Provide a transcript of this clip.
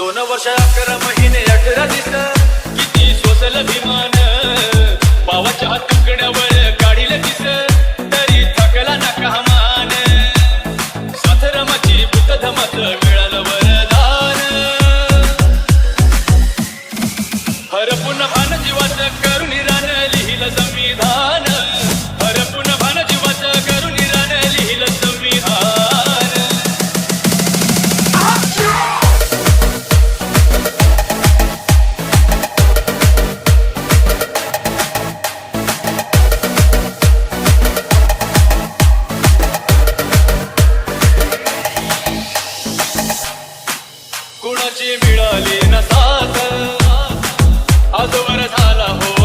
2 वर्ष 11 महिने 18 दिस किती सोसल विमान पावाच्या तुकड्यावर काढील दिस तरी थकला ना कहामान साथरमाची बुद्धधमाच मिळालं वरदान हरपून भान जीवाचं करून रान लिहिलं संविधान हरपून भान जीवाचं करून रान लिहिलं संविधान कुणाची मिळाली न साथ आजवर झाला हो